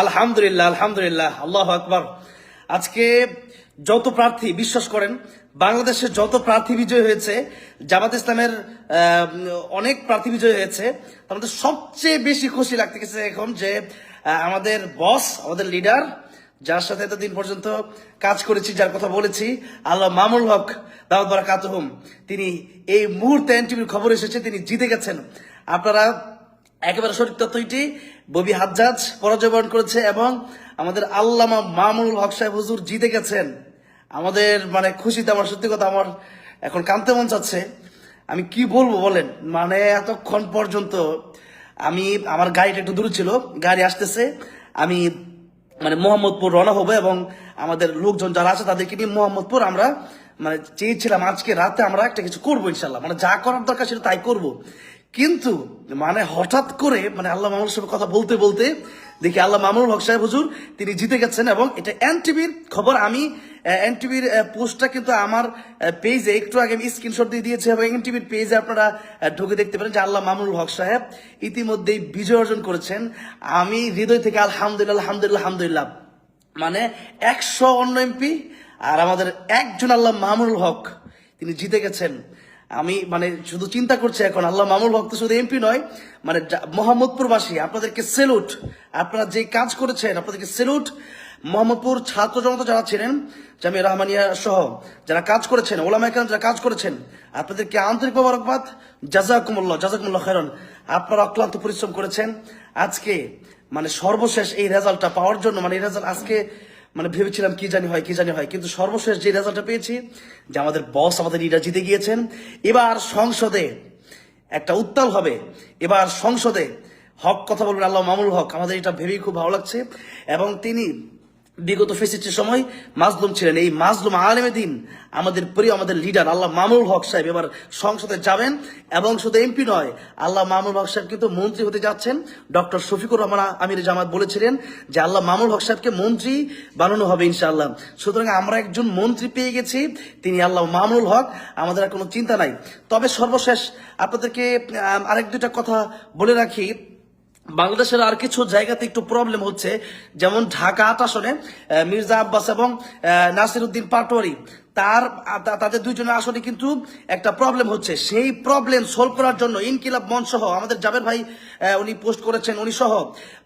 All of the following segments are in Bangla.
আলহামদুলিল্লাহ, আলহামদুলিল্লাহ, আল্লাহু আকবার। আজকে যত প্রার্থী, বিশ্বাস করেন বাংলাদেশের যত প্রার্থী বিজয় হয়েছে, জামাত ইসলামের অনেক প্রার্থী বিজয় হয়েছে, আমাদের সবচেয়ে বেশি খুশি লাগতেছে এখন যে আমাদের বস, আমাদের লিডার, যার সাথে এতদিন পর্যন্ত কাজ করেছি, যার কথা বলেছি, আল্লাহ মামুল হক দাওয়াত বারাকাতুহুম, তিনি এই মুহূর্তে এনটিভির খবর এসেছে তিনি জিতে গেছেন। আপনারা একেবারে সঠিক তথ্যটি, ববি হাজ্জাজ পরাজয় বরণ করেছে এবং আমাদের আল্লামা মামুনুল হক সাহেব হুজুর জিতে গেছেন। আমাদের মানে খুশিতে আমার সত্যি কথা আমার এখন কাঁদতে মন চাচ্ছে। আমি কি বলবো বলেন, মানে এতক্ষণ পর্যন্ত আমি, আমার গাড়িটা একটু দূরে ছিল, গাড়ি আসতেছে, আমি মানে মোহাম্মদপুর রওনা হবো এবং আমাদের লোকজন যারা আছে তাদেরকে নিয়ে মোহাম্মদপুর আমরা মানে চেয়েছিলাম আজকে রাতে আমরা একটা কিছু করবো ইনশাল্লাহ, মানে যা করার দরকার সেটা তাই করবো। কিন্তু মানে হঠাৎ করে মানে আল্লাহ মামুনুল সাহেবের কথা বলতে বলতে দেখি আল্লাহ মামুনুল হক সাহেব হুজুর তিনি জিতে গেছেন এবং এটা এনটিভির খবর। আমি এনটিভির পোস্টটা কিন্তু আমার পেজে একটু আগে আমি স্ক্রিনশট দিয়ে দিয়েছি এবং এনটিভির পেজে আপনারা ঢুকে দেখতে পারেন যে আল্লাহ মামুনুল হক সাহেব ইতিমধ্যেই বিজয় অর্জন করেছেন। আমি হৃদয় থেকে আলহামদুলিল্লাহ, আলহামদুলিল্লাহ, আলহামদুলিল্লাহ, মানে 100 এমপি আর আমাদের একজন আল্লাহ মামুনুল হক তিনি জিতে গেছেন। আমি মানে শুধু চিন্তা করছি এখন আল্লাহ মামুনুল হক তো শুধু এমপি নয়, মানে মোহাম্মদপুরবাসী আপনাদেরকে সেলুট, আপনারা যে কাজ করেছেন আপনাদেরকে সেলুট। মোহাম্মদপুর ছাত্র জনতা যারা ছিলেন, জামিয়া রহমানিয়া সহ যারা কাজ করেছেন, ওলামায়ে কেরাম যারা কাজ করেছেন, আপনাদেরকে আন্তরিক মোবারকবাদ, জাযাকুমুল্লাহ, জাযাকুমুল্লাহ খায়রান। আপনারা অক্লান্ত পরিশ্রম করেছেন। আজকে মানে সর্বশেষ এই রেজাল্টটা পাওয়ার জন্য, মানে এই রেজাল্ট আজকে মানে ভেবেছিলাম কি জানি হয়, কি জানি হয়, কিন্তু সর্বশেষ যে রেজাল্টটা পেয়েছি যে আমাদের বস, আমাদের লিডার জিতে গিয়েছেন। এবার সংসদে একটা উত্তাল হবে, এবার সংসদে হক কথা বলবেন আল্লাহ মামুনুল হক। আমাদের এটা ভেবেই খুব ভালো লাগছে এবং তিনি বিগত ফেসিস্টের সময় মাজলুম ছিলেন, এই মাজলুম আলেমে দিন আমাদের প্রিয়, আমাদের লিডার আল্লাহ মামুনুল হক সাহেব এবার সংসদে যাবেন এবং শুধু এমপি নয়, আল্লাহ মামুনুল হক সাহেব কিন্তু মন্ত্রী হতে যাচ্ছেন। ডক্টর শফিকুর রহমান আমির জামাত বলেছিলেন যে আল্লাহ মামুনুল হক সাহেবকে মন্ত্রী বানানো হবে ইনশাআল্লাহ। সুতরাং আমরা একজন মন্ত্রী পেয়ে গেছি, তিনি আল্লাহ মামুনুল হক, আমাদের আর কোনো চিন্তা নাই। তবে সর্বশেষ আপনাদেরকে আরেক দুইটা কথা বলে রাখি। বাংলাদেশের আর কিছু জায়গাতে একটু প্রবলেম হচ্ছে, যেমন ঢাকা 8 আসনে মির্জা আব্বাস এবং নাসিরউদ্দিন পাটোয়ারি, তাদের দুইজনের আসনে কিন্তু একটা প্রবলেম হচ্ছে। সেই প্রবলেম সলভ করার জন্য ইনকিলাব মঞ্চ সহ আমাদের জাবের ভাই উনি পোস্ট করেছেন, উনি সহ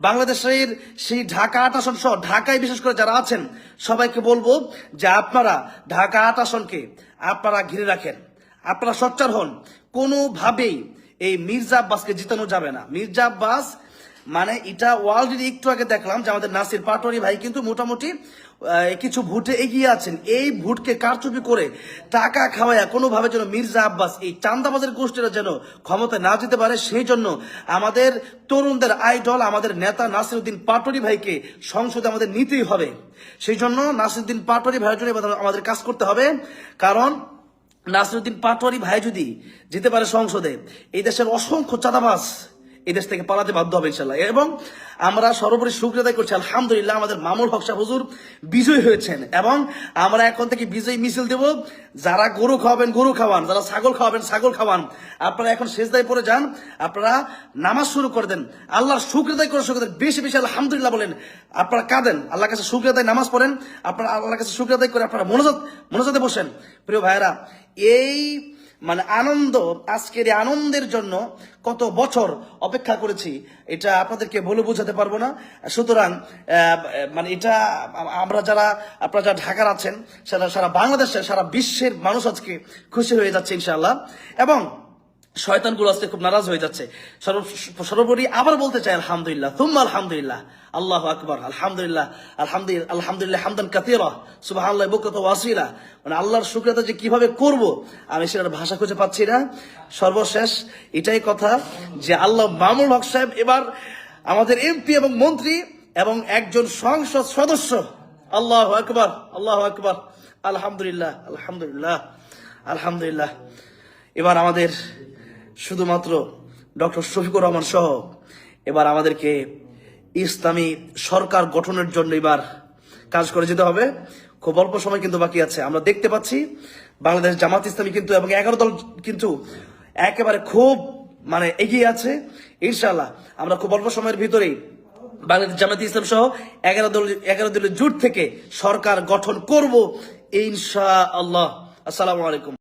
বাংলাদেশের সেই ঢাকা 8 আসন সহ ঢাকায় বিশেষ করে যারা আছেন সবাইকে বলবো যে আপনারা ঢাকা 8 আসনকে আপনারা ঘিরে রাখেন, আপনারা সোচ্চার হন। কোনোভাবেই এই মির্জা আব্বাসকে জিতানো যাবে না। মির্জা আব্বাস মানে এটা অলরেডি একটু আগে দেখলাম যে আমাদের নাসির পাটোয়ারি ভাই কিন্তু মোটামুটি কিছু ভোটে এগিয়ে আছেন। এই ভোটকে কারচুপি করে টাকা খাওয়ায় কোনোভাবে যেন মির্জা আব্বাস এই চান্দাবাজের গোষ্ঠীরা যেন ক্ষমতায় না যেতে পারে, সেই জন্য আমাদের তরুণদের আইডল, আমাদের নেতা নাসিরউদ্দিন পাটোয়ারি ভাইকে সংসদে আমাদের নিতেই হবে। সেই জন্য নাসিরউদ্দিন পাটোয়ারি ভাইয়ের জন্য আমাদের কাজ করতে হবে, কারণ নাসিরউদ্দিন পাটোয়ারি ভাই যদি যেতে পারে সংসদে, এই দেশের অসংখ্য চাঁদাবাজ এই দেশ থেকে পালাতে বাধ্য হবে ইনশাল্লাহ। এবং আমরা সর্বোপরি শুকরিয়া আদায় করছি আলহামদুলিল্লাহ আমাদের মামুনুল হক সাহেব হুজুর বিজয়ী হয়েছেন এবং আমরা এখন থেকে বিজয়ী মিছিল দেব। যারা গরু খাওয়াবেন গরু খাওয়ান, যারা ছাগল খাওয়াবেন ছাগল খাওয়ান। আপনারা এখন সেজদায় পড়ে যান, আপনারা নামাজ শুরু করে দেন, আল্লাহর শুকরিয়া আদায় করে শুকরিয়া দেন, বেশি বেশি আলহামদুলিল্লাহ বলেন, আপনারা কাঁদেন, আল্লাহর কাছে শুকরিয়া আদায় নামাজ পড়েন, আপনারা আল্লাহর কাছে শুকরিয়া আদায় করে আপনারা মনোজাতে বসেন। প্রিয় ভাইয়েরা, এই মানে আনন্দ, আজকের এই আনন্দের জন্য কত বছর অপেক্ষা করেছি এটা আপনাদেরকে বলে বোঝাতে পারবো না। সুতরাং মানে এটা আপনারা যারা ঢাকার আছেন, সারা বাংলাদেশের, সারা বিশ্বের মানুষ আজকে খুশি হয়ে যাচ্ছে ইনশাআল্লাহ এবং শয়তানগুলো আজকে খুব নারাজ হয়ে যাচ্ছে। সর্বোপরি আবার বলতে চাই আলহামদুলিল্লাহ, তুম্মা আলহামদুলিল্লাহ, আল্লাহু আকবার, আলহামদুলিল্লাহ, আলহামদুলিল্লাহ হামদান কাসীরা, সুবহানাল্লাহি বুকরাতান ওয়া আসীলা। মানে আল্লাহর শুকরিয়া যে কিভাবে করব আমি সেটার ভাষা খুঁজে পাচ্ছি না। সর্বশেষ এটাই কথা যে আল্লাহ মামুনুল হক সাহেব এবার আমাদের এমপি এবং মন্ত্রী এবং একজন সংসদ সদস্য। আল্লাহু আকবার, আল্লাহু আকবার, আলহামদুলিল্লাহ, আলহামদুলিল্লাহ, আলহামদুলিল্লাহ। এবার আমাদের শুধুমাত্র ডক্টর শফিকুর রহমান সহ এবার আমাদেরকে ইসলামী সরকার গঠনের জন্য এবার কাজ করে যেতে হবে। খুব অল্প সময় কিন্তু বাকি আছে। আমরা দেখতে পাচ্ছি বাংলাদেশ জামাত ইসলামী কিন্তু এবং 11 দল কিন্তু একেবারে খুব মানে এগিয়ে আছে। ইনশাআল্লাহ আমরা খুব অল্প সময়ের ভিতরেই বাংলাদেশ জামায়াতে ইসলাম সহ 11 দলীয় জোট থেকে সরকার গঠন করব ইনশাআল্লাহ। আসসালামু আলাইকুম।